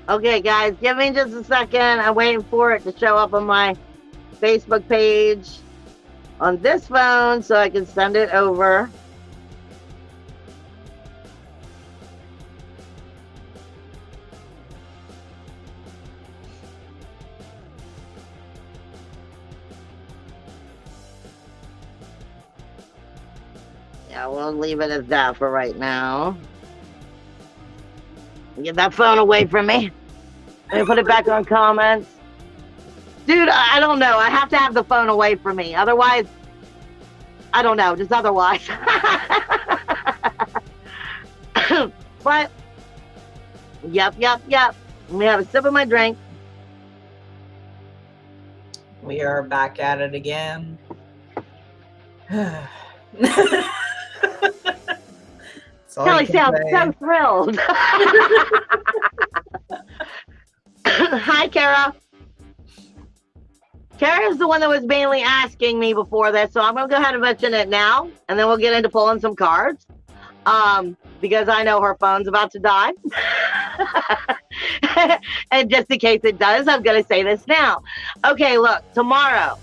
Okay, guys, give me just a second. I'm waiting for it to show up on my Facebook page on this phone so I can send it over. Yeah, we'll leave it as that for right now. Get that phone away from me. Let me put it back on comments. Dude, I don't know. I have to have the phone away from me. Otherwise, I don't know. Just otherwise. But, yep. Let me have a sip of my drink. We are back at it again. Kelly sounds so thrilled. Hi, Kara. Kara is the one that was mainly asking me before this, so I'm going to go ahead and mention it now, and then we'll get into pulling some cards, because I know her phone's about to die. And just in case it does, I'm going to say this now. Okay, look, tomorrow,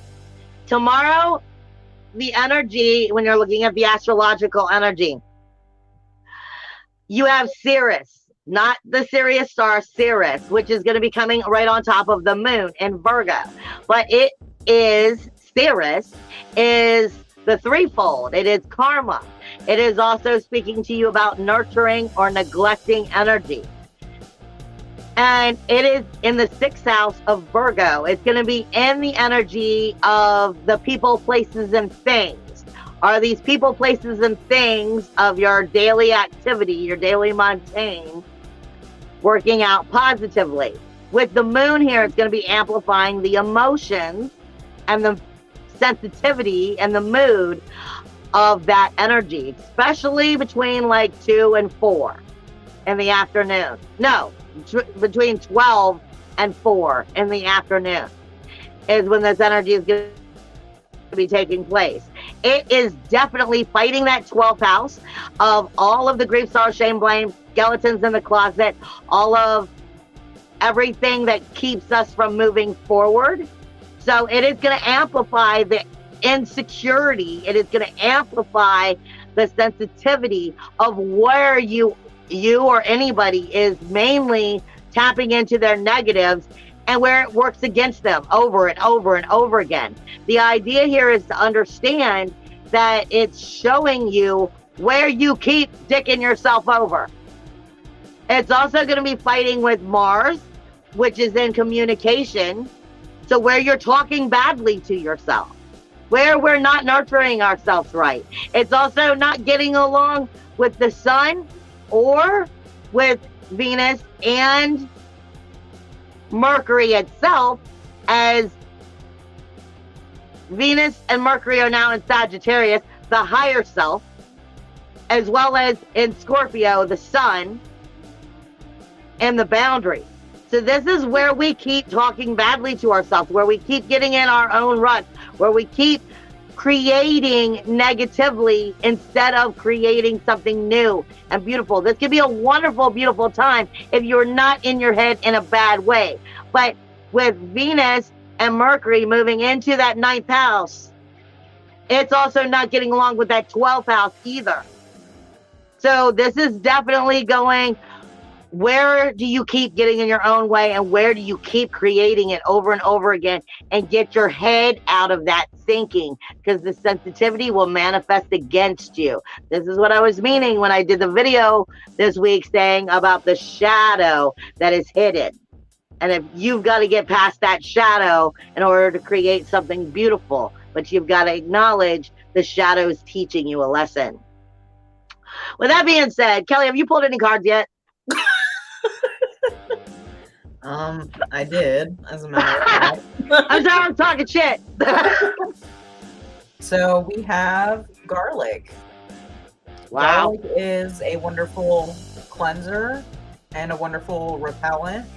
the energy, when you're looking at the astrological energy, you have Ceres, not the Sirius star, Ceres, which is going to be coming right on top of the moon in Virgo. But it is, Ceres is the threefold. It is karma. It is also speaking to you about nurturing or neglecting energy. And it is in the 6th house of Virgo. It's going to be in the energy of the people, places, and things. Are these people, places, and things of your daily activity, your daily mundane, working out positively? With the moon here, it's going to be amplifying the emotions and the sensitivity and the mood of that energy, especially between like 2 and 4 in the afternoon. No, between 12 and 4 in the afternoon is when this energy is going to be taking place. It is definitely fighting that 12th house of all of the grief, sorrow, shame, blame, skeletons in the closet, all of everything that keeps us from moving forward. So it is going to amplify the insecurity. It is going to amplify the sensitivity of where you or anybody is mainly tapping into their negatives and where it works against them over and over and over again. The idea here is to understand that it's showing you where you keep dicking yourself over. It's also going to be fighting with Mars, which is in communication. So where you're talking badly to yourself, where we're not nurturing ourselves right. It's also not getting along with the sun or with Venus and Mercury itself, as Venus and Mercury are now in Sagittarius, the higher self, as well as in Scorpio, the sun and the boundary. So this is where we keep talking badly to ourselves, where we keep getting in our own ruts, where we keep creating negatively instead of creating something new and beautiful. This could be a wonderful, beautiful time if you're not in your head in a bad way. But with Venus and Mercury moving into that 9th house, it's also not getting along with that 12th house either. So this is definitely going, where do you keep getting in your own way, and where do you keep creating it over and over again, and get your head out of that thinking, because the sensitivity will manifest against you. This is what I was meaning when I did the video this week saying about the shadow that is hidden. And if you've got to get past that shadow in order to create something beautiful, but you've got to acknowledge the shadow is teaching you a lesson. With that being said, Kelly, have you pulled any cards yet? I did, as a matter of fact. I'm sorry, I'm talking shit. So we have garlic. Wow. Garlic is a wonderful cleanser and a wonderful repellent.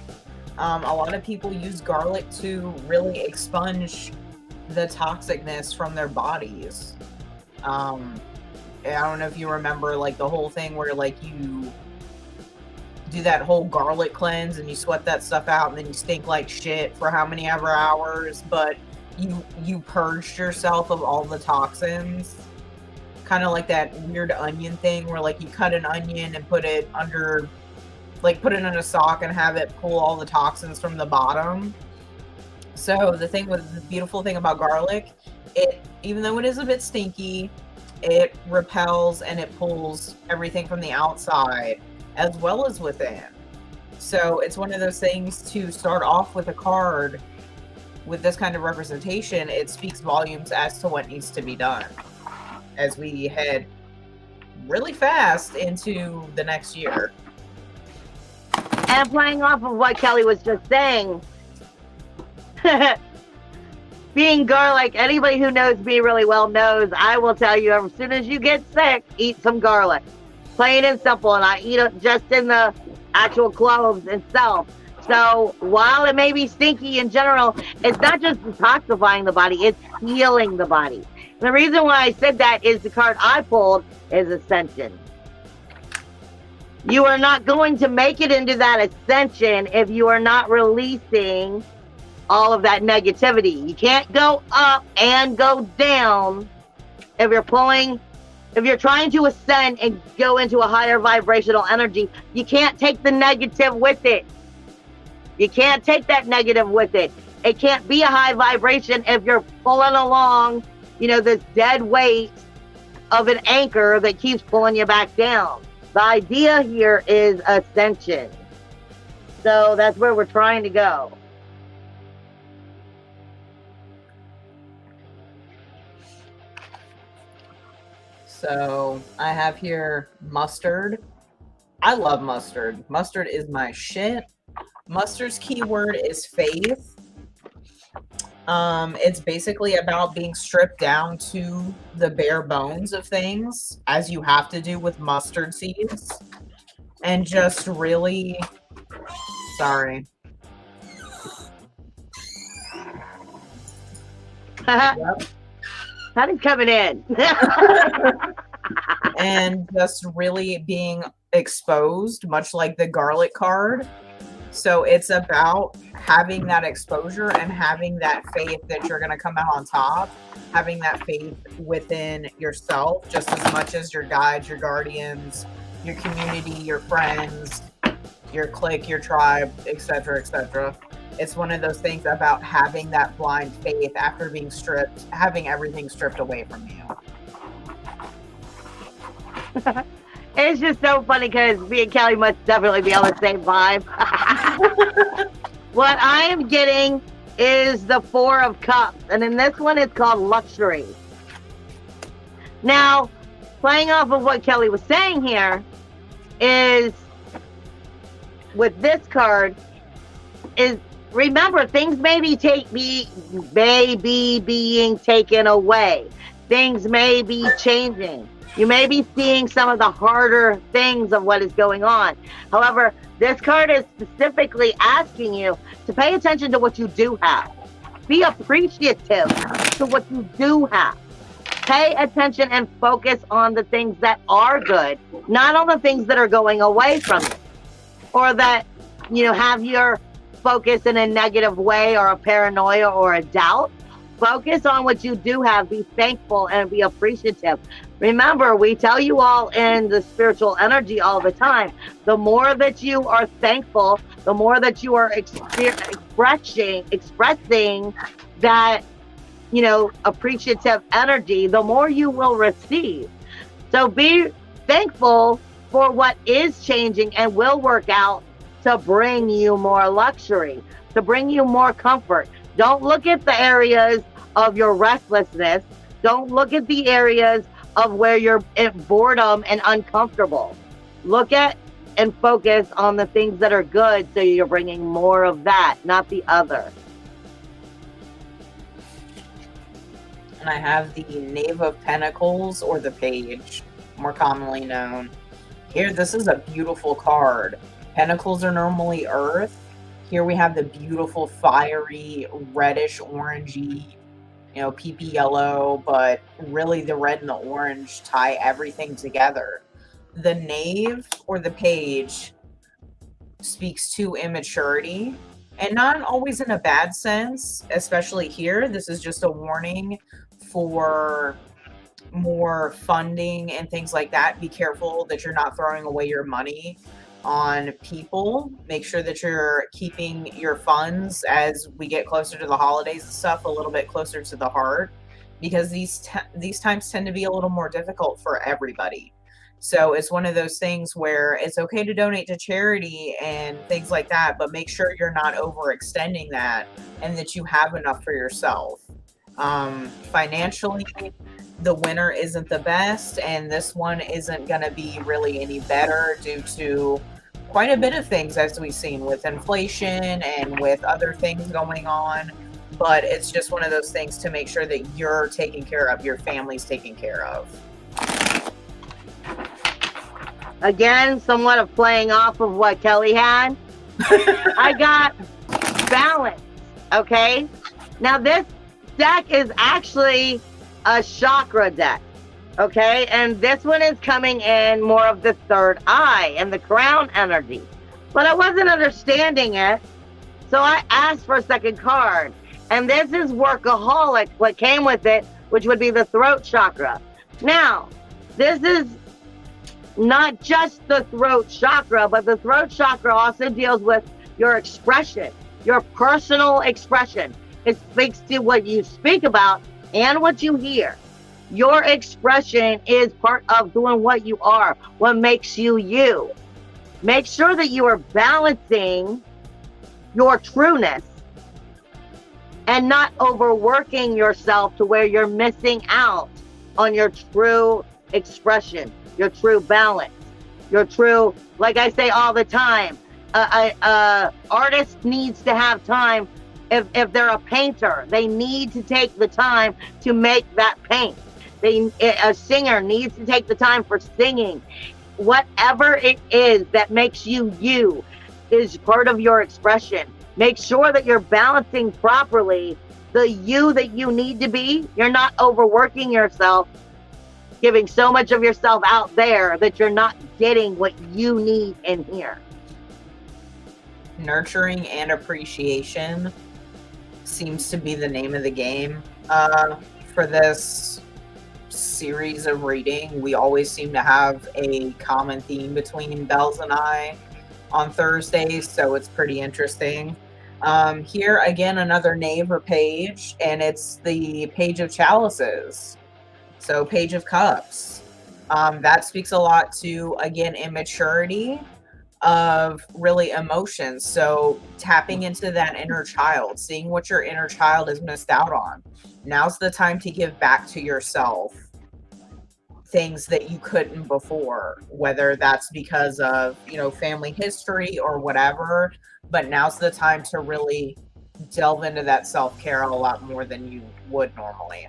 A lot of people use garlic to really expunge the toxicness from their bodies. I don't know if you remember, like, the whole thing where, like, you do that whole garlic cleanse and you sweat that stuff out and then you stink like shit for how many ever hours, but you purged yourself of all the toxins. Kind of like that weird onion thing where, like, you cut an onion and put it under, like, put it in a sock and have it pull all the toxins from the bottom. So the beautiful thing about garlic, it, even though it is a bit stinky, it repels and it pulls everything from the outside as well as within. So it's one of those things to start off with a card with this kind of representation. It speaks volumes as to what needs to be done as we head really fast into the next year. And playing off of what Kelly was just saying, being garlic, anybody who knows me really well knows I will tell you, as soon as you get sick, eat some garlic. Plain and simple. And I eat it just in the actual cloves itself. So while it may be stinky in general, it's not just detoxifying the body, it's healing the body. And the reason why I said that is the card I pulled is Ascension. You are not going to make it into that ascension if you are not releasing all of that negativity. You can't go up and go down if you're trying to ascend and go into a higher vibrational energy. You can't take the negative with it. You can't take that negative with it. It can't be a high vibration if you're pulling along, this dead weight of an anchor that keeps pulling you back down. The idea here is ascension. So that's where we're trying to go. So I have here mustard. I love mustard. Mustard is my shit. Mustard's keyword is faith. It's basically about being stripped down to the bare bones of things, as you have to do with mustard seeds, and just really, sorry. Yep. That is coming in. And just really being exposed, much like the garlic card. So it's about having that exposure and having that faith that you're going to come out on top, having that faith within yourself just as much as your guides, your guardians, your community, your friends, your clique, your tribe, etc., etc. It's one of those things about having that blind faith after being stripped, having everything stripped away from you. It's just so funny because me and Kelly must definitely be on the same vibe. What I am getting is the Four of Cups, and in this one it's called Luxury. Now, playing off of what Kelly was saying here is, with this card, is remember, things may be being taken away. Things may be changing. You may be seeing some of the harder things of what is going on. However, this card is specifically asking you to pay attention to what you do have. Be appreciative to what you do have. Pay attention and focus on the things that are good, not on the things that are going away from you, or that, have your focus in a negative way or a paranoia or a doubt. Focus on what you do have. Be thankful and be appreciative. Remember, we tell you all in the spiritual energy all the time, the more that you are thankful, the more that you are expressing that, appreciative energy, the more you will receive. So be thankful for what is changing and will work out to bring you more luxury, to bring you more comfort. Don't look at the areas of your restlessness. Don't look at the areas of where you're in boredom and uncomfortable. Look at and focus on the things that are good, so you're bringing more of that, not the other. And I have the Knave of Pentacles, or the Page, more commonly known. Here, this is a beautiful card. Pentacles are normally earth. Here we have the beautiful fiery reddish orangey PP yellow, but really the red and the orange tie everything together. The knave or the page speaks to immaturity, and not always in a bad sense, especially here. This is just a warning for more funding and things like that. Be careful that you're not throwing away your money on people. Make sure that you're keeping your funds as we get closer to the holidays and stuff a little bit closer to the heart, because these times tend to be a little more difficult for everybody. So it's one of those things where it's okay to donate to charity and things like that, but make sure you're not overextending that and that you have enough for yourself. Financially, the winter isn't the best, and this one isn't going to be really any better due to quite a bit of things, as we've seen with inflation and with other things going on. But it's just one of those things to make sure that you're taken care of, your family's taken care of. Again, somewhat of playing off of what Kelly had. I got balance, okay? Now this deck is actually a chakra deck, okay? And this one is coming in more of the third eye and the crown energy. But I wasn't understanding it, so I asked for a second card. And this is workaholic, what came with it, which would be the throat chakra. Now, this is not just the throat chakra, but the throat chakra also deals with your expression, your personal expression. It speaks to what you speak about and what you hear. Your expression is part of doing what you are, what makes you you. Make sure that you are balancing your trueness and not overworking yourself to where you're missing out on your true expression, your true balance, your true, like I say all the time, artist needs to have time. If they're a painter, they need to take the time to make that paint. A singer needs to take the time for singing. Whatever it is that makes you you is part of your expression. Make sure that you're balancing properly the you that you need to be. You're not overworking yourself, giving so much of yourself out there that you're not getting what you need in here. Nurturing and appreciation seems to be the name of the game for this series of reading. We always seem to have a common theme between Bells and I on Thursdays, so it's pretty interesting. Here again, another knave or page, and it's the Page of Chalices. So Page of Cups. That speaks a lot to, again, immaturity of really emotions. So tapping into that inner child, seeing what your inner child has missed out on. Now's the time to give back to yourself things that you couldn't before, whether that's because of, family history or whatever. But now's the time to really delve into that self-care a lot more than you would normally.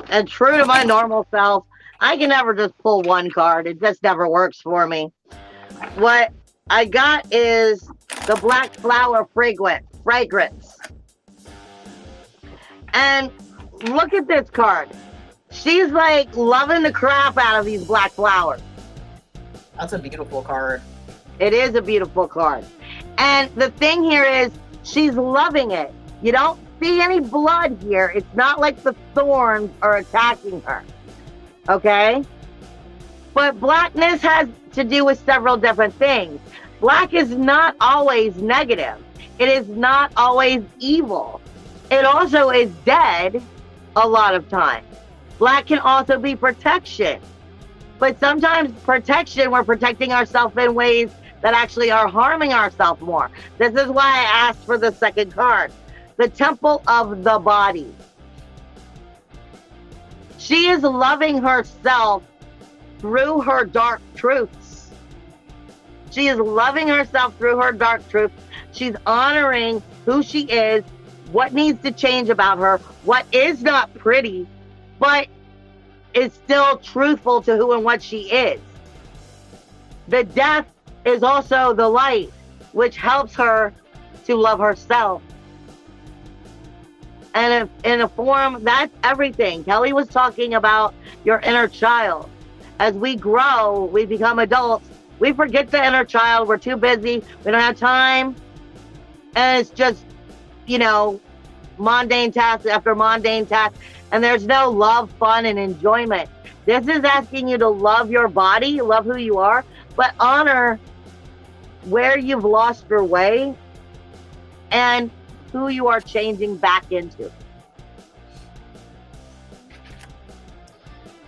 And true to my normal self, I can never just pull one card. It just never works for me. What I got is the Black Flower Fragrance. And look at this card. She's like loving the crap out of these black flowers. That's a beautiful card. It is a beautiful card. And the thing here is she's loving it. You don't see any blood here. It's not like the thorns are attacking her. Okay? But blackness has to do with several different things. Black is not always negative. It is not always evil. It also is dead a lot of times. Black can also be protection. But sometimes protection, we're protecting ourselves in ways that actually are harming ourselves more. This is why I asked for the second card. The Temple of the Body. She is loving herself through her dark truths. She is loving herself through her dark truths. She's honoring who she is, what needs to change about her, what is not pretty, but is still truthful to who and what she is. The death is also the light, which helps her to love herself. And in a form, that's everything. Kelly was talking about your inner child. As we grow, we become adults. We forget the inner child. We're too busy. We don't have time. And it's just, you know, mundane task after mundane task. And there's no love, fun, and enjoyment. This is asking you to love your body, love who you are, but honor where you've lost your way and who you are changing back into.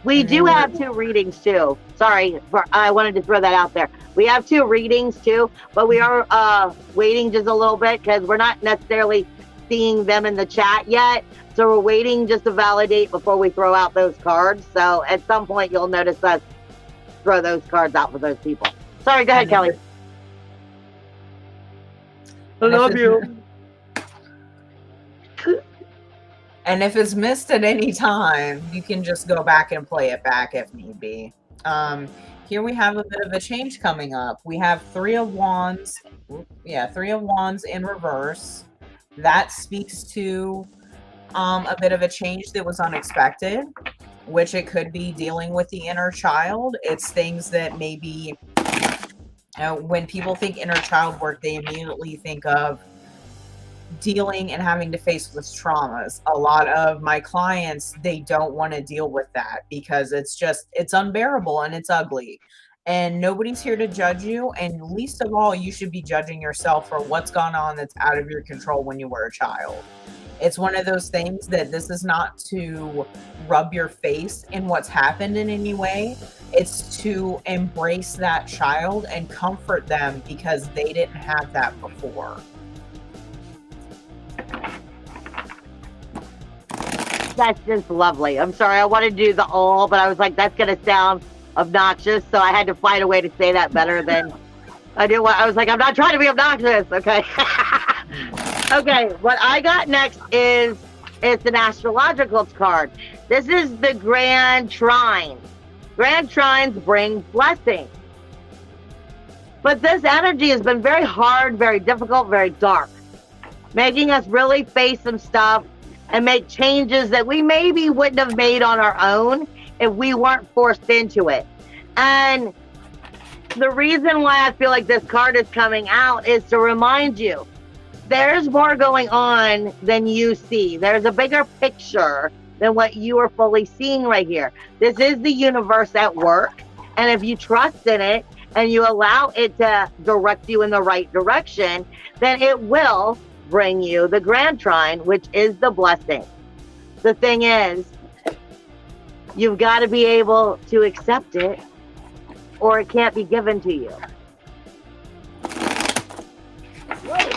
We do have 2 readings too. Sorry, I wanted to throw that out there. We have 2 readings too, but we are waiting just a little bit because we're not necessarily seeing them in the chat yet. So we're waiting just to validate before we throw out those cards. So at some point you'll notice us throw those cards out for those people. Sorry, go ahead, Kelly. I love you. And if it's missed at any time, you can just go back and play it back if need be. Here we have a bit of a change coming up. We have 3 of Wands. Yeah, 3 of Wands in reverse. That speaks to a bit of a change that was unexpected, which it could be dealing with the inner child. It's things that maybe, when people think inner child work, they immediately think of dealing and having to face with traumas. A lot of my clients, they don't want to deal with that because it's unbearable and it's ugly. And nobody's here to judge you. And least of all, you should be judging yourself for what's gone on that's out of your control when you were a child. It's one of those things that this is not to rub your face in what's happened in any way. It's to embrace that child and comfort them because they didn't have that before. That's just lovely. I'm sorry, I wanted to do the but I was like, that's going to sound obnoxious. So I had to find a way to say that better than I do. I was like, I'm not trying to be obnoxious. Okay. Okay. What I got next it's an astrological card. This is the Grand Trine. Grand Trines bring blessing. But this energy has been very hard, very difficult, very dark, making us really face some stuff and make changes that we maybe wouldn't have made on our own if we weren't forced into it. And the reason why I feel like this card is coming out is to remind you, there's more going on than you see. There's a bigger picture than what you are fully seeing right here. This is the universe at work. And if you trust in it and you allow it to direct you in the right direction, then it will bring you the Grand Trine, which is the blessing. The thing is, you've got to be able to accept it or it can't be given to you. Whoa.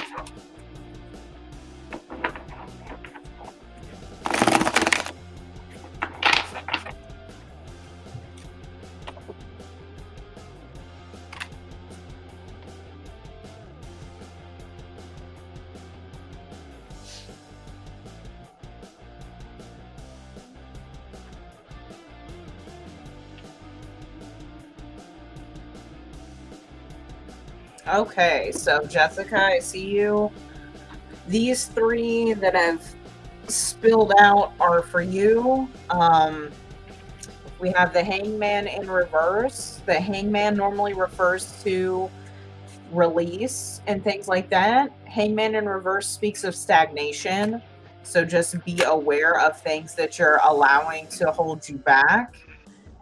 Okay, so Jessica, I see you. These 3 that have spilled out are for you. We have the Hangman in reverse. The Hangman normally refers to release and things like that. Hangman in reverse speaks of stagnation. So just be aware of things that you're allowing to hold you back.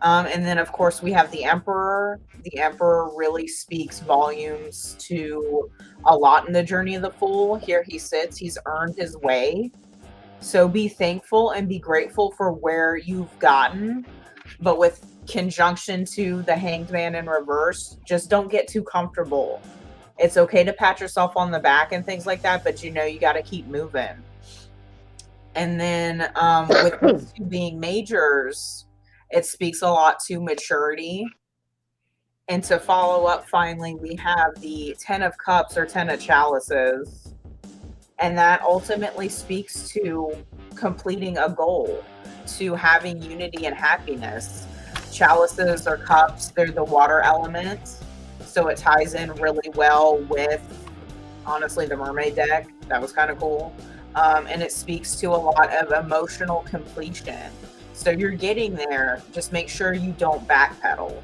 And then, of course, we have the Emperor. The Emperor really speaks volumes to a lot in the journey of the Fool. Here he sits. He's earned his way. So be thankful and be grateful for where you've gotten. But with conjunction to the Hanged Man in reverse, just don't get too comfortable. It's okay to pat yourself on the back and things like that, but you got to keep moving. And then with these 2 being majors, it speaks a lot to maturity. And to follow up, finally, we have the 10 of Cups or 10 of Chalices. And that ultimately speaks to completing a goal, to having unity and happiness. Chalices or cups, they're the water element. So it ties in really well with, honestly, the mermaid deck. That was kind of cool. and it speaks to a lot of emotional completion. So you're getting there. Just make sure you don't backpedal.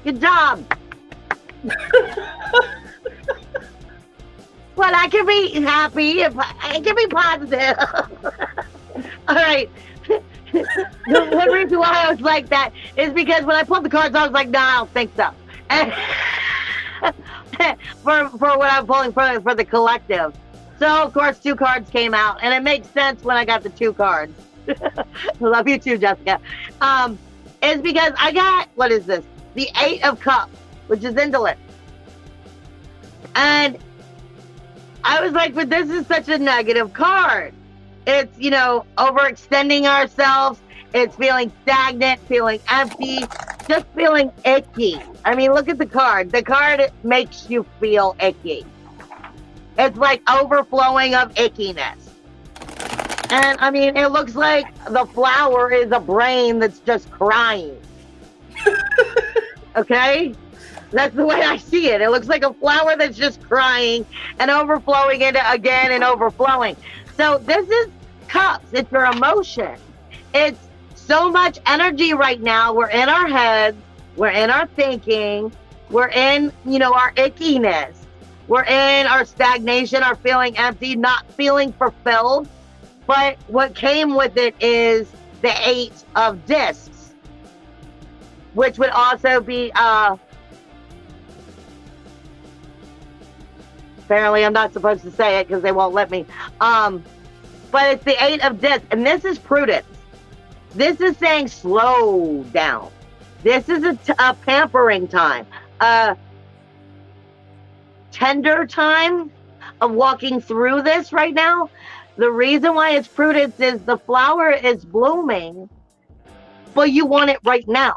Good job. Well, I can be happy if I can be positive. All right. The one reason why I was like that is because when I pulled the cards, I was like, no, I don't think so. And for what I'm pulling for the collective. So, of course, 2 cards came out, and it makes sense when I got the 2 cards. Love you too, Jessica. Is because I got, what is this? The 8 of Cups, which is indolent. And I was like, but this is such a negative card. It's, you know, overextending ourselves. It's feeling stagnant, feeling empty, just feeling icky. I mean, look at the card. The card makes you feel icky. It's like overflowing of ickiness. And I mean, it looks like the flower is a brain that's just crying. Okay? That's the way I see it. It looks like a flower that's just crying and overflowing into again and overflowing. So this is cups. It's your emotion. It's so much energy right now. We're in our heads. We're in our thinking. We're in, you know, our ickiness. We're in our stagnation, our feeling empty, not feeling fulfilled. But what came with it is the 8 of discs, which would also be, apparently I'm not supposed to say it because they won't let me. But it's the 8 of discs, and this is prudence. This is saying slow down. This is a pampering time, a tender time of walking through this right now. The reason why it's prudence is the flower is blooming, but you want it right now.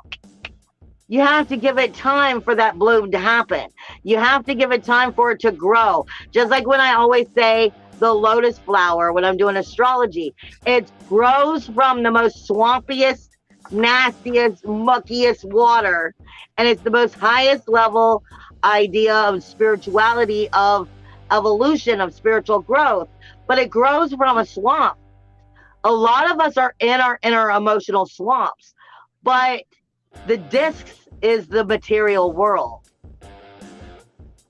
You have to give it time for that bloom to happen. You have to give it time for it to grow. Just like when I always say the lotus flower, when I'm doing astrology, it grows from the most swampiest, nastiest, muckiest water. And it's the most highest level idea of spirituality, of evolution, of spiritual growth. But it grows from a swamp. A lot of us are in our emotional swamps, but the discs is the material world.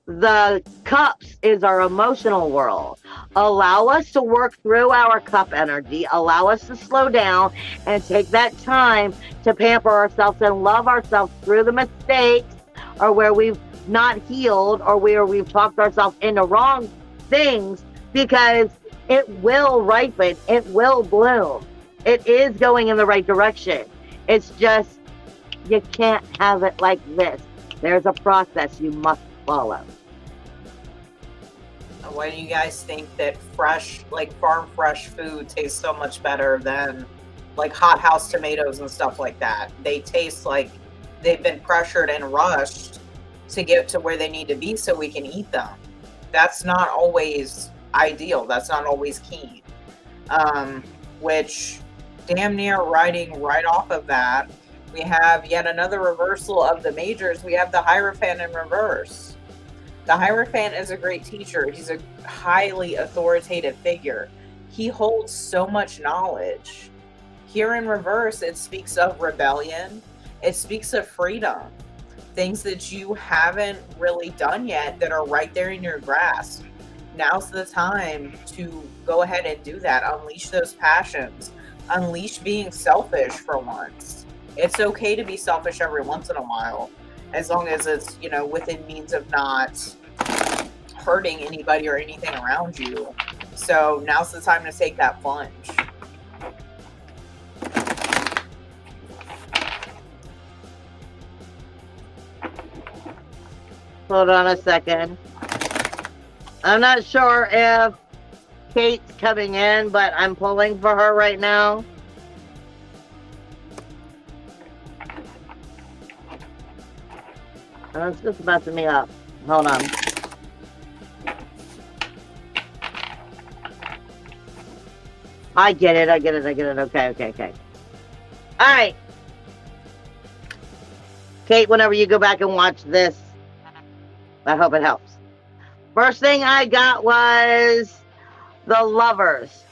The cups is our emotional world. Allow us to work through our cup energy. Allow us to slow down and take that time to pamper ourselves and love ourselves through the mistakes, or where we've not healed, or where we've talked ourselves into wrong things, because it will ripen. It will bloom. It is going in the right direction. It's just, you can't have it like this. There's a process you must follow. Why do you guys think that fresh, like farm fresh food tastes so much better than like hothouse tomatoes and stuff like that? They taste like they've been pressured and rushed to get to where they need to be so we can eat them. That's not always ideal. That's not always key. Which, damn near riding right off of that, we have yet another reversal of the majors. We have the Hierophant in reverse. The Hierophant is a great teacher. He's a highly authoritative figure. He holds so much knowledge. Here in reverse, it speaks of rebellion. It speaks of freedom. Things that you haven't really done yet that are right there in your grasp. Now's the time to go ahead and do that. Unleash those passions. Unleash being selfish for once. It's okay to be selfish every once in a while, as long as it's, you know, within means of not hurting anybody or anything around you. So now's the time to take that plunge. Hold on a second. I'm not sure if Kate's coming in, but I'm pulling for her right now. Oh, it's just messing me up. Hold on. I get it. Okay. All right. Kate, whenever you go back and watch this, I hope it helps. First thing I got was the Lovers.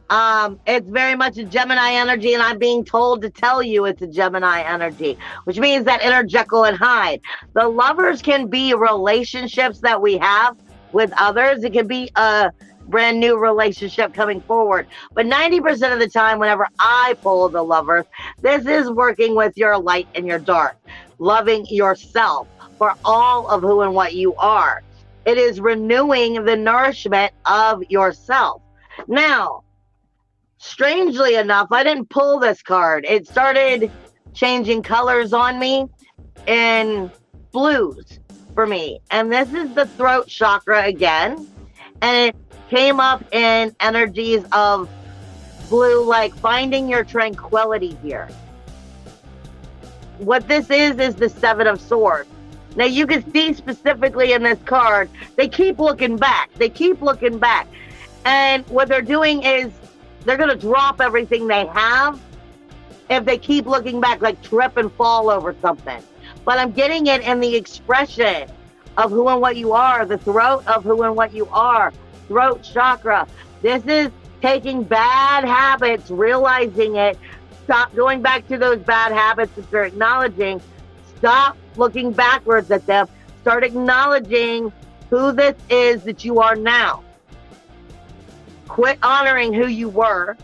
It's very much a Gemini energy, and I'm being told to tell you it's a Gemini energy, which means that inner Jekyll and Hyde. The Lovers can be relationships that we have with others. It can be a brand new relationship coming forward. But 90% of the time, whenever I pull the Lovers, this is working with your light and your dark, loving yourself for all of who and what you are. It is renewing the nourishment of yourself. Now, strangely enough, I didn't pull this card. It started changing colors on me in blues for me. And this is the throat chakra again. And it came up in energies of blue, like finding your tranquility here. What this is the Seven of Swords. Now you can see specifically in this card, they keep looking back. They keep looking back. And what they're doing is they're going to drop everything they have if they keep looking back, like trip and fall over something. But I'm getting it in the expression of who and what you are, the throat of who and what you are, throat chakra. This is taking bad habits, realizing it. Stop going back to those bad habits that they're acknowledging. Stop looking backwards at them. Start acknowledging who this is that you are now. Quit honoring who you were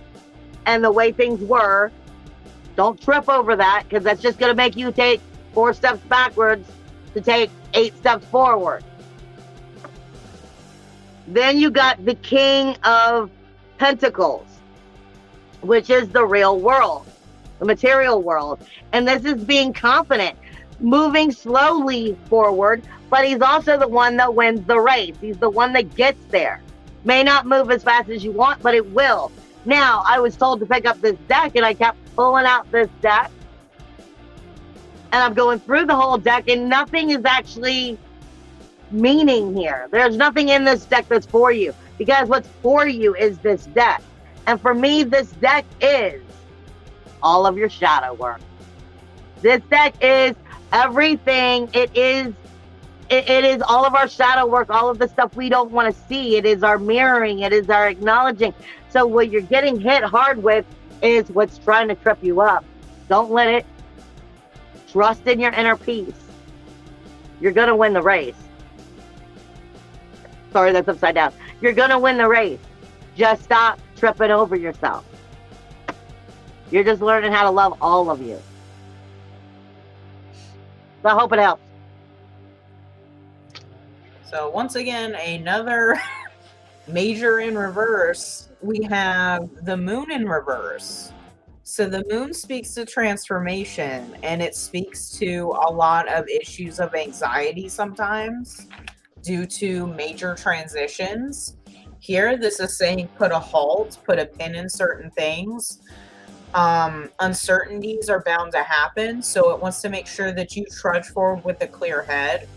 and the way things were. Don't trip over that, because that's just going to make you take 4 steps backwards to take 8 steps forward. Then you got the King of Pentacles, which is the real world, the material world. And this is being confident, moving slowly forward, but he's also the one that wins the race. He's the one that gets there. May not move as fast as you want, but it will. Now, I was told to pick up this deck, and I kept pulling out this deck. And I'm going through the whole deck, and nothing is actually meaning here. There's nothing in this deck that's for you, because what's for you is this deck. And for me, this deck is all of your shadow work. This deck is everything. It is all of our shadow work, all of the stuff we don't want to see. It is our mirroring. It is our acknowledging. So what you're getting hit hard with is what's trying to trip you up. Don't let it. Trust in your inner peace. You're going to win the race. Sorry, that's upside down. You're going to win the race. Just stop tripping over yourself. You're just learning how to love all of you. So I hope it helps. So once again, another major in reverse. We have the moon in reverse. So the moon speaks to transformation, and it speaks to a lot of issues of anxiety sometimes due to major transitions. Here, this is saying put a halt, put a pin in certain things. Uncertainties are bound to happen, so it wants to make sure that you trudge forward with a clear head.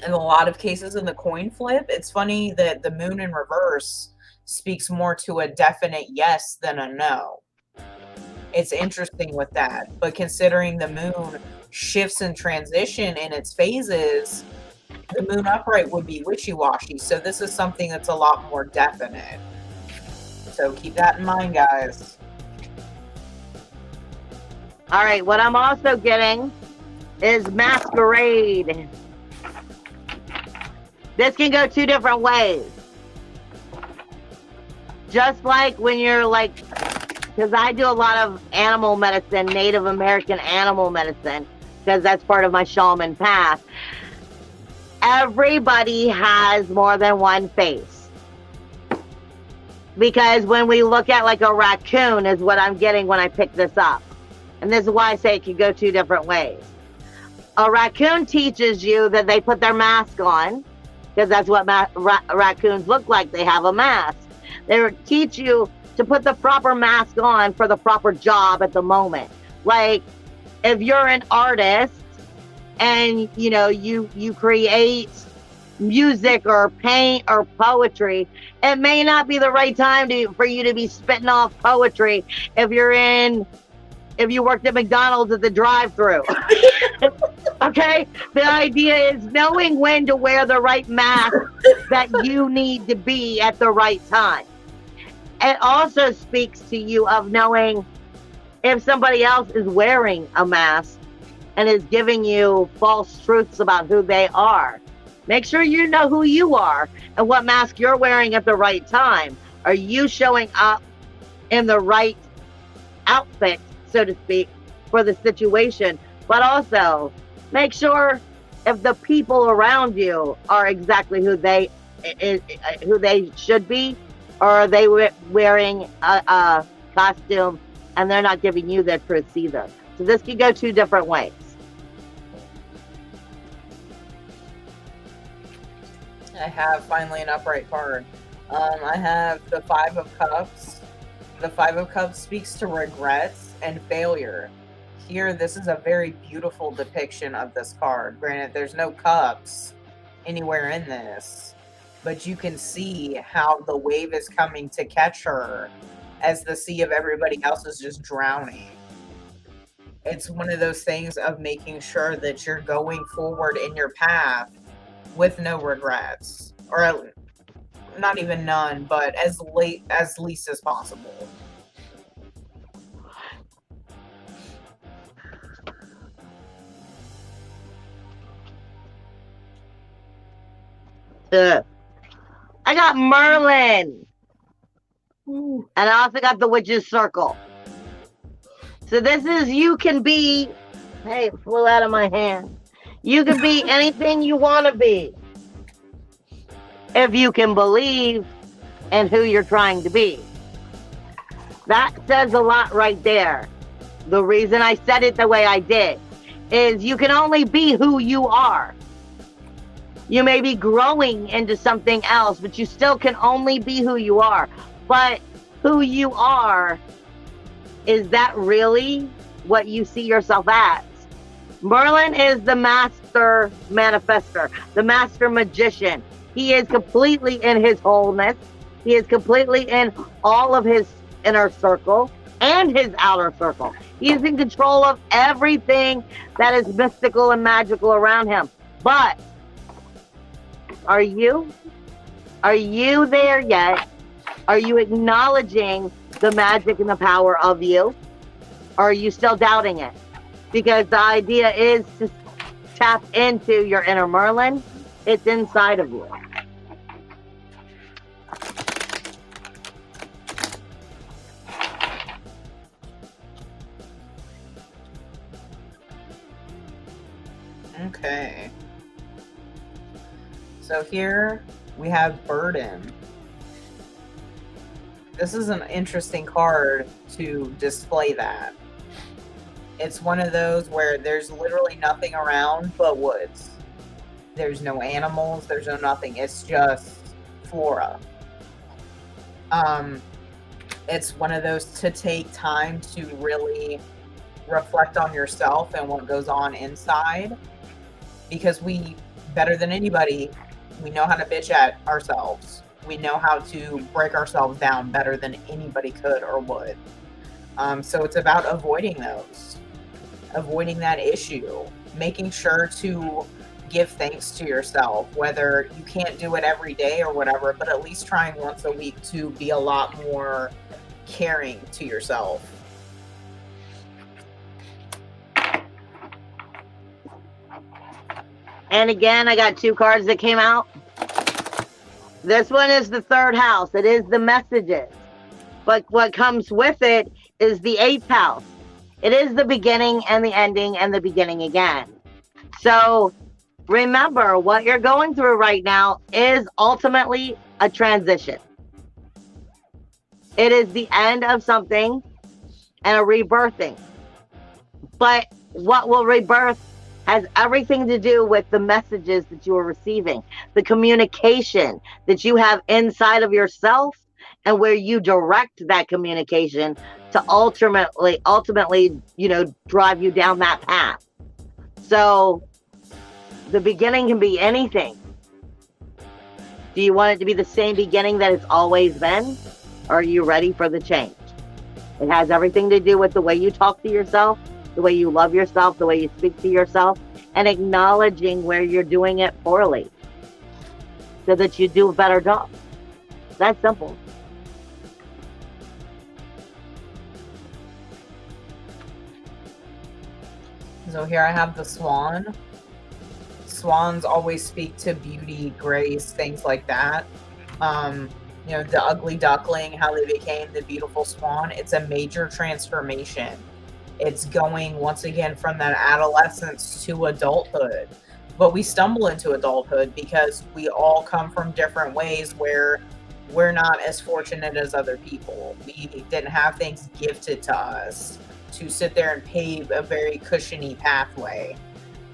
In a lot of cases in the coin flip, it's funny that the moon in reverse speaks more to a definite yes than a no. It's interesting with that. But considering the moon shifts and transition in its phases, the moon upright would be wishy-washy. So this is something that's a lot more definite. So keep that in mind, guys. All right, what I'm also getting is masquerade. This can go 2 different ways. Just like when you're like, because I do a lot of animal medicine, Native American animal medicine, because that's part of my shaman path. Everybody has more than one face. Because when we look at like a raccoon is what I'm getting when I pick this up. And this is why I say it can go 2 different ways. A raccoon teaches you that they put their mask on, because that's what raccoons look like. They have a mask. They teach you to put the proper mask on for the proper job at the moment. Like if you're an artist and you know you create music or paint or poetry, it may not be the right time for you to be spitting off poetry if you worked at McDonald's at the drive-thru. Okay? The idea is knowing when to wear the right mask that you need to be at the right time. It also speaks to you of knowing if somebody else is wearing a mask and is giving you false truths about who they are. Make sure you know who you are and what mask you're wearing at the right time. Are you showing up in the right outfit, so to speak, for the situation? But also, make sure if the people around you are exactly who they should be, or are they wearing a costume and they're not giving you their truths either. So this could go two different ways. I have finally an upright card. I have the Five of Cups. The Five of Cups speaks to regrets and failure. Here, this is a very beautiful depiction of this card. Granted, there's no cups anywhere in this, but you can see how the wave is coming to catch her as the sea of everybody else is just drowning. It's one of those things of making sure that you're going forward in your path with no regrets, or not even none, but as least as possible. I got Merlin. And I also got the Witch's Circle. So this is, you can be, hey, it flew out of my hand. You can be anything you want to be, if you can believe in who you're trying to be. That says a lot right there. The reason I said it the way I did is you can only be who you are. You may be growing into something else, but you still can only be who you are. But who you are, is that really what you see yourself as? Merlin is the master manifester, the master magician. He is completely in his wholeness. He is completely in all of his inner circle and his outer circle. He is in control of everything that is mystical and magical around him. But are you? Are you there yet? Are you acknowledging the magic and the power of you? Or are you still doubting it? Because the idea is to tap into your inner Merlin. It's inside of you. Okay. So here we have Burden. This is an interesting card to display that. It's one of those where there's literally nothing around but woods. There's no animals, there's no nothing. It's just flora. It's one of those to take time to really reflect on yourself and what goes on inside. Because we, better than anybody, we know how to bitch at ourselves. We know how to break ourselves down better than anybody could or would. So it's about avoiding those. Avoiding that issue. Making sure to give thanks to yourself, whether you can't do it every day or whatever, but at least trying once a week to be a lot more caring to yourself. And again, I got two cards that came out. This one is the third house. It is the messages. But what comes with it is the eighth house. It is the beginning and the ending and the beginning again. So remember, what you're going through right now is ultimately a transition. It is the end of something and a rebirthing. But what will rebirth has everything to do with the messages that you are receiving, the communication that you have inside of yourself, and where you direct that communication to ultimately, drive you down that path. So the beginning can be anything. Do you want it to be the same beginning that it's always been? Or are you ready for the change? It has everything to do with the way you talk to yourself, the way you love yourself, the way you speak to yourself. and acknowledging where you're doing it poorly so that you do a better job. That's simple. So here I have the swan. Swans always speak to beauty, grace, things like that. You know, the ugly duckling, how they became the beautiful swan. It's a major transformation. It's going once again from that adolescence to adulthood. But we stumble into adulthood because we all come from different ways where we're not as fortunate as other people. We didn't have things gifted to us to sit there and pave a very cushiony pathway.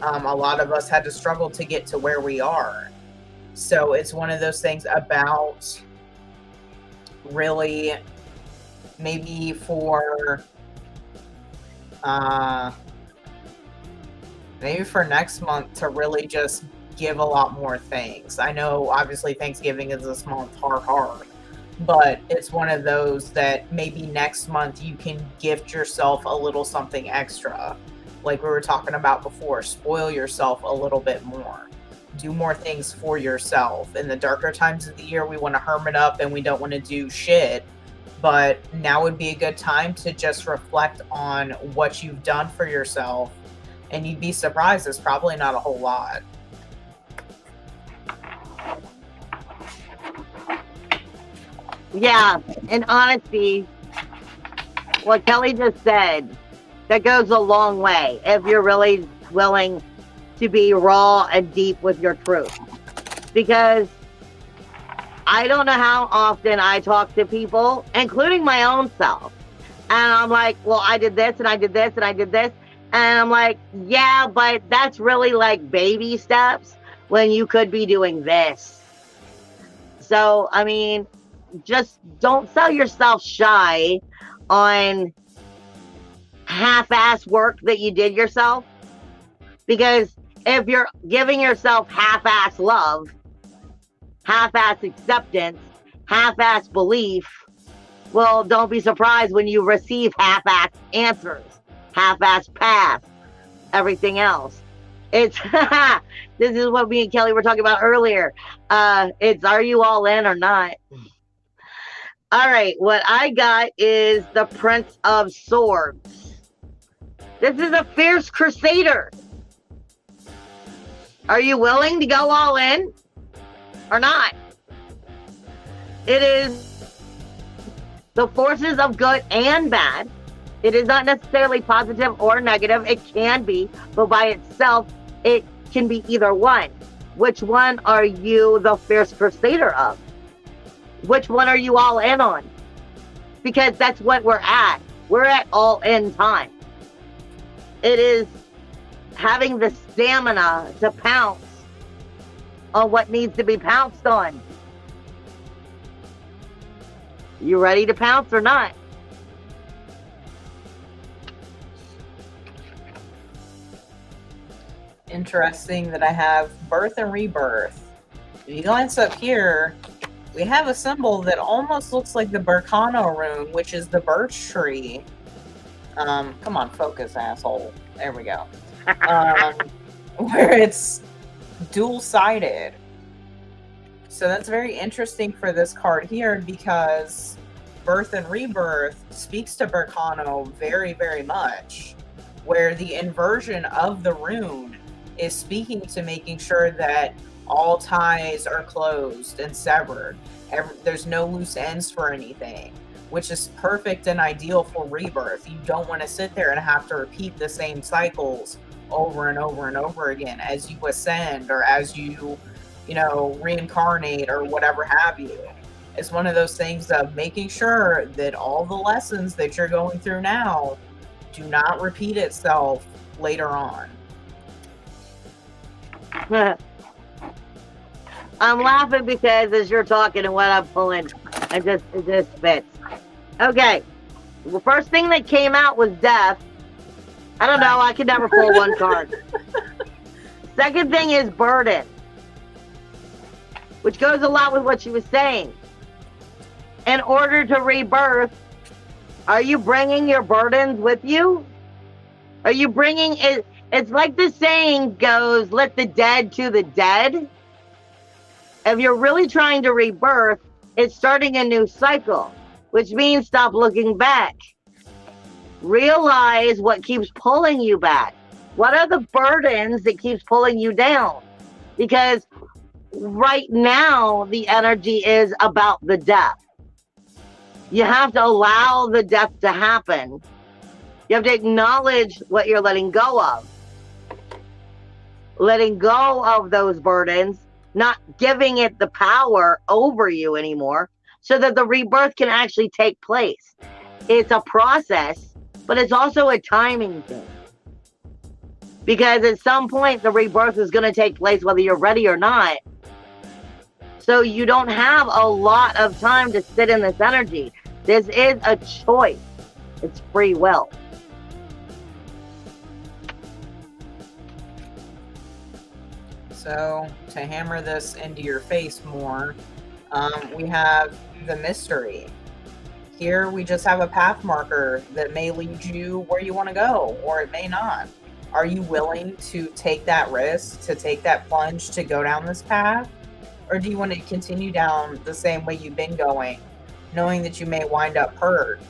A lot of us had to struggle to get to where we are. So it's one of those things about really maybe for next month to really just give a lot more things. I know obviously Thanksgiving is this month, hard, but it's one of those that maybe next month you can gift yourself a little something extra. Like we were talking about before, spoil yourself a little bit more. Do more things for yourself. In the darker times of the year, we want to hermit up and we don't want to do shit. But now would be a good time to just reflect on what you've done for yourself. And you'd be surprised, it's probably not a whole lot. Yeah, in honesty, what Kelly just said, that goes a long way if you're really willing to be raw and deep with your truth. Because I don't know how often I talk to people, including my own self. And I'm like, well, I did this and I did this and I did this. And I'm like, yeah, but that's really like baby steps when you could be doing this. So, I mean, just don't sell yourself shy on half-ass work that you did yourself. Because if you're giving yourself half-ass love, half-ass acceptance, half-ass belief, well, don't be surprised when you receive half-ass answers, half-ass path, everything else. It's this is what me and Kelly were talking about earlier. It's are you all in or not? All right, what I got is the Prince of Swords. This is a fierce crusader. Are you willing to go all in or not? It is the forces of good and bad. It is not necessarily positive or negative. It can be, but by itself, it can be either one. Which one are you the fierce crusader of? Which one are you all in on? Because that's what we're at. We're at all in time. It is having the stamina to pounce on what needs to be pounced on. You ready to pounce or not? Interesting that I have birth and rebirth. If you glance up here, we have a symbol that almost looks like the Berkano rune, which is the birch tree. Come on, focus, asshole. There we go. Where it's dual-sided. So that's very interesting for this card here because birth and rebirth speaks to Berkano very, very much. Where the inversion of the rune is speaking to making sure that all ties are closed and severed. There's no loose ends for anything, which is perfect and ideal for rebirth. You don't want to sit there and have to repeat the same cycles over and over and over again as you ascend or as you reincarnate or whatever have you. It's one of those things of making sure that all the lessons that you're going through now do not repeat itself later on. I'm laughing because as you're talking and what I'm pulling, it just fits. Okay. The first thing that came out was death. I don't know. I could never pull one card. Second thing is burden, which goes a lot with what she was saying. In order to rebirth, are you bringing your burdens with you? Are you bringing it? It's like the saying goes, let the dead to the dead. If you're really trying to rebirth, it's starting a new cycle, which means stop looking back. Realize what keeps pulling you back. What are the burdens that keeps pulling you down? Because right now, the energy is about the death. You have to allow the death to happen. You have to acknowledge what you're letting go of. Letting go of those burdens, not giving it the power over you anymore, so that the rebirth can actually take place. It's a process, but it's also a timing thing. Because at some point, the rebirth is going to take place whether you're ready or not. So you don't have a lot of time to sit in this energy. This is a choice. It's free will. So, to hammer this into your face more, we have the mystery. Here we just have a path marker that may lead you where you want to go, or it may not. Are you willing to take that risk, to take that plunge, to go down this path? Or do you want to continue down the same way you've been going, knowing that you may wind up hurt?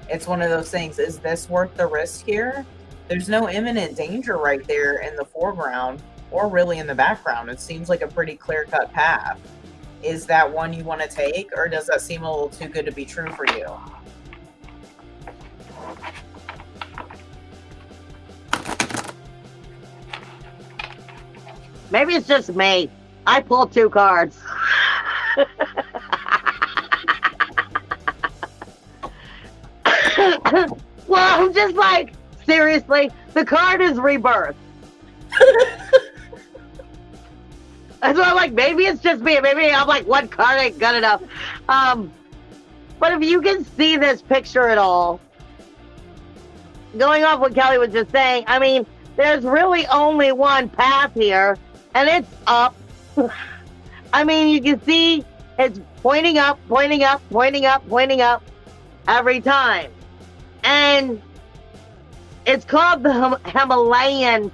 It's one of those things. Is this worth the risk here? There's no imminent danger right there in the foreground, or really in the background. It seems like a pretty clear-cut path. Is that one you want to take, or does that seem a little too good to be true for you? Maybe it's just me. I pulled 2 cards. Well, I'm just like, seriously, the card is rebirth. That's why I'm like, maybe it's just me. Maybe I'm like, one card ain't good enough. But if you can see this picture at all, going off what Kelly was just saying, I mean, there's really only one path here, and it's up. I mean, you can see it's pointing up, pointing up, pointing up, pointing up every time. And it's called the Himalayan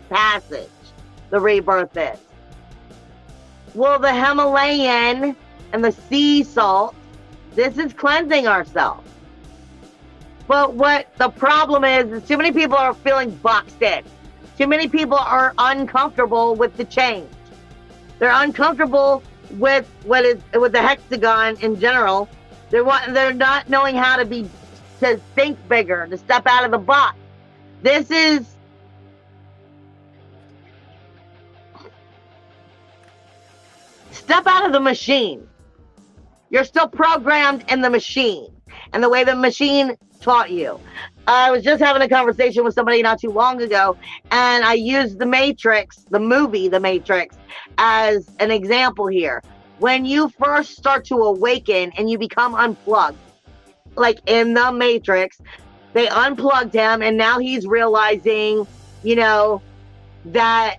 passage, the rebirth is. Well, the Himalayan and the sea salt, this is cleansing ourselves. But what the problem is too many people are feeling boxed in. Too many people are uncomfortable with the change. They're uncomfortable with with the hexagon in general. They're not knowing how to think bigger, to step out of the box. This is step out of the machine. You're still programmed in the machine and the way the machine taught you. I was just having a conversation with somebody not too long ago, and I used The Matrix, the movie The Matrix, as an example here. When you first start to awaken and you become unplugged, like in The Matrix, they unplugged him, and now he's realizing, that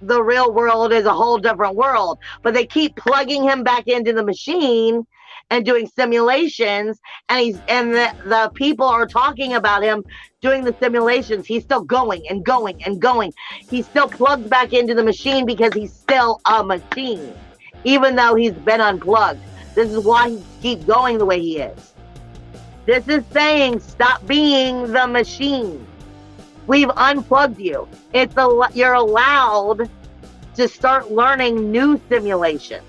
the real world is a whole different world. But they keep plugging him back into the machine and doing simulations, and the people are talking about him doing the simulations. He's still going and going and going. He's still plugged back into the machine because he's still a machine, even though he's been unplugged. This is why he keeps going the way he is. This is saying, stop being the machine. We've unplugged you. You're allowed to start learning new simulations,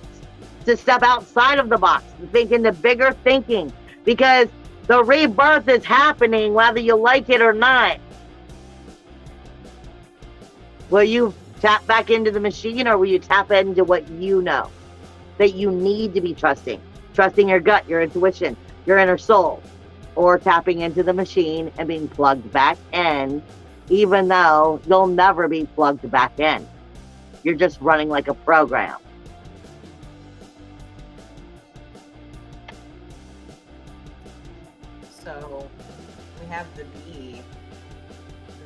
to step outside of the box, to think into bigger thinking, because the rebirth is happening whether you like it or not. Will you tap back into the machine, or will you tap into what you know that you need to be trusting your gut, your intuition, your inner soul, or tapping into the machine and being plugged back in, even though you'll never be plugged back in? You're just running like a program. So we have the bee.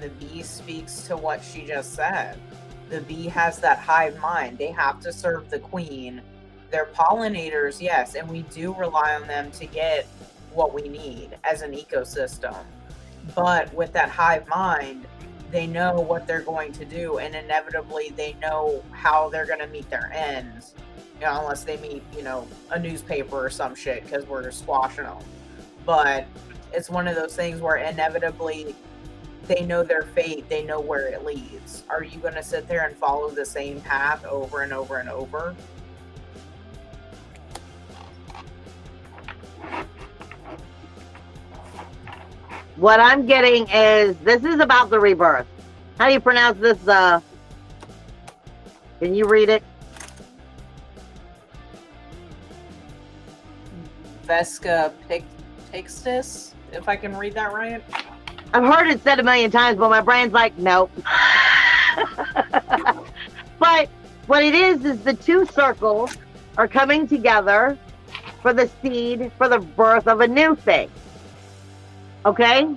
The bee speaks to what she just said. The bee has that hive mind. They have to serve the queen. They're pollinators, yes, and we do rely on them to get what we need as an ecosystem. But with that hive mind, they know what they're going to do, and inevitably they know how they're going to meet their ends. Unless they meet, a newspaper or some shit, because we're just squashing them. But it's one of those things where inevitably they know their fate, they know where it leads. Are you going to sit there and follow the same path over and over and over? What I'm getting is, this is about the rebirth. How do you pronounce this? Can you read it? Vesca Pixis, if I can read that right. I've heard it said a million times, but my brain's like, nope. But what it is the two circles are coming together for the seed, for the birth of a new thing. Okay?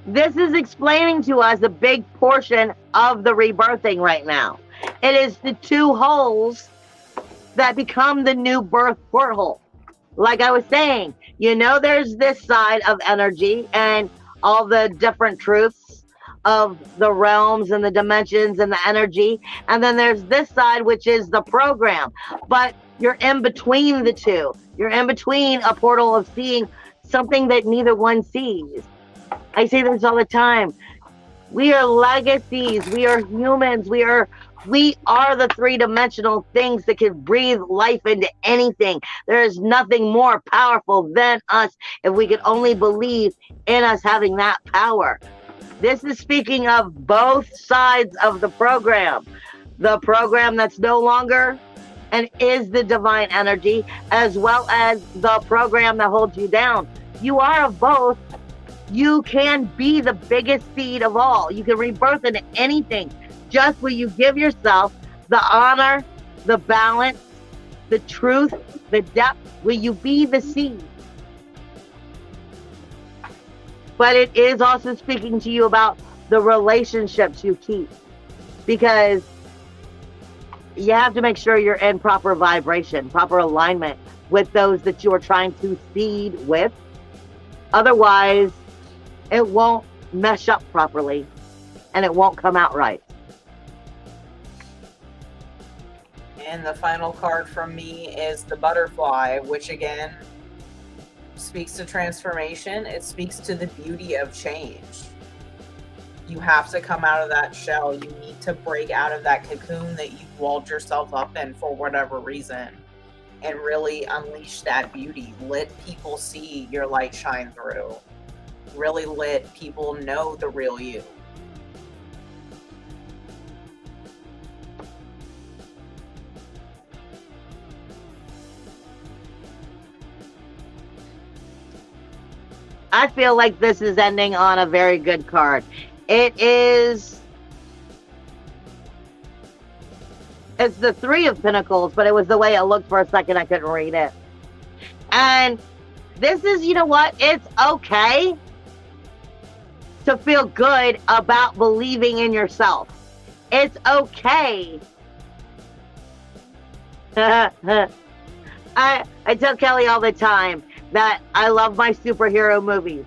This is explaining to us a big portion of the rebirthing right now. It is the two holes that become the new birth porthole. Like I was saying, there's this side of energy and all the different truths of the realms and the dimensions and the energy. And then there's this side, which is the program. But you're in between the two. You're in between a portal of seeing something that neither one sees. I say this all the time. We are legacies. We are humans. We are the three-dimensional things that can breathe life into anything. There is nothing more powerful than us if we could only believe in us having that power. This is speaking of both sides of the program. The program that's no longer and is the divine energy, as well as the program that holds you down. You are of both. You can be the biggest seed of all. You can rebirth into anything. Just will you give yourself the honor, the balance, the truth, the depth? Will you be the seed? But it is also speaking to you about the relationships you keep. Because you have to make sure you're in proper vibration, proper alignment with those that you are trying to seed with. Otherwise, it won't mesh up properly and it won't come out right. And the final card from me is the butterfly, which again speaks to transformation. It speaks to the beauty of change. You have to come out of that shell. You need to break out of that cocoon that you've walled yourself up in for whatever reason and really unleash that beauty. Let people see your light shine through. Really let people know the real you. I feel like this is ending on a very good card. It's the Three of Pentacles, but it was the way it looked for a second. I couldn't read it. And this is, you know what? It's okay to feel good about believing in yourself. It's okay. I tell Kelly all the time that I love my superhero movies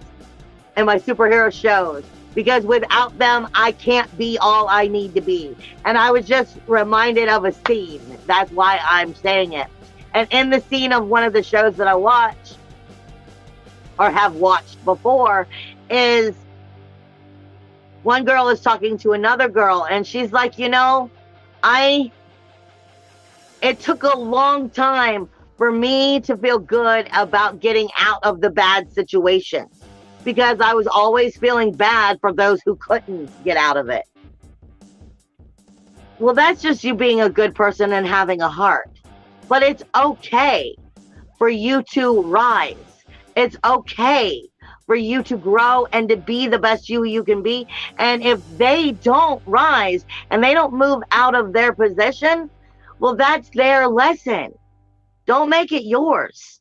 and my superhero shows, because without them, I can't be all I need to be. And I was just reminded of a scene. That's why I'm saying it. And in the scene of one of the shows that I watch or have watched before is one girl is talking to another girl and she's like, it took a long time for me to feel good about getting out of the bad situation, because I was always feeling bad for those who couldn't get out of it. Well, that's just you being a good person and having a heart. But it's okay for you to rise. It's okay for you to grow and to be the best you can be. And if they don't rise and they don't move out of their position, well, that's their lesson. Don't make it yours.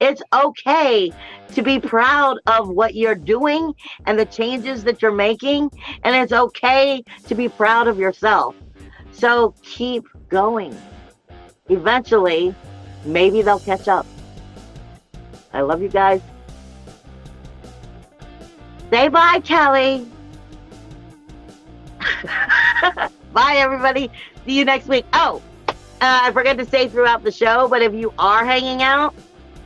It's okay to be proud of what you're doing and the changes that you're making. And it's okay to be proud of yourself. So keep going. Eventually, maybe they'll catch up. I love you guys. Say bye, Kelly. Bye, everybody. See you next week. Oh, I forgot to say throughout the show, but if you are hanging out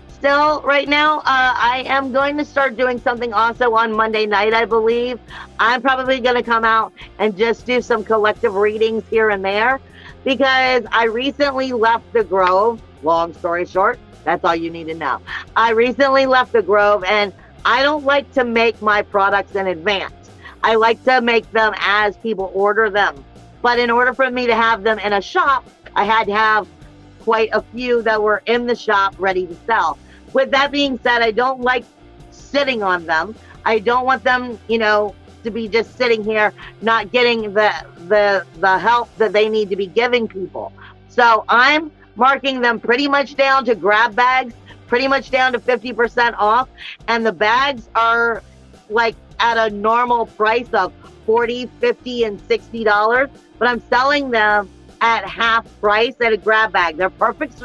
still right now, I am going to start doing something also on Monday night, I believe. I'm probably going to come out and just do some collective readings here and there because I recently left the Grove. Long story short, that's all you need to know. I recently left the Grove, and I don't like to make my products in advance. I like to make them as people order them. But in order for me to have them in a shop, I had to have quite a few that were in the shop ready to sell. With that being said, I don't like sitting on them. I don't want them, to be just sitting here, not getting the help that they need to be giving people. So I'm marking them pretty much down to grab bags, pretty much down to 50% off. And the bags are like at a normal price of $40, $50, and $60, but I'm selling them at half price at a grab bag. They're perfect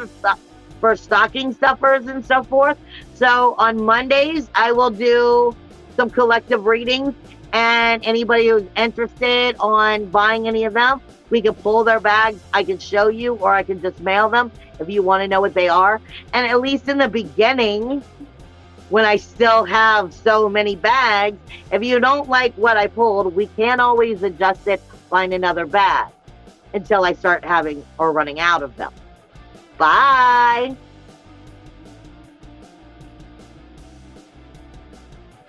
for stocking stuffers and so forth. So on Mondays, I will do some collective readings, and anybody who's interested on buying any of them, we can pull their bags. I can show you, or I can just mail them if you want to know what they are. And at least in the beginning, when I still have so many bags, if you don't like what I pulled, we can always adjust it, find another bag until I start having or running out of them. Bye.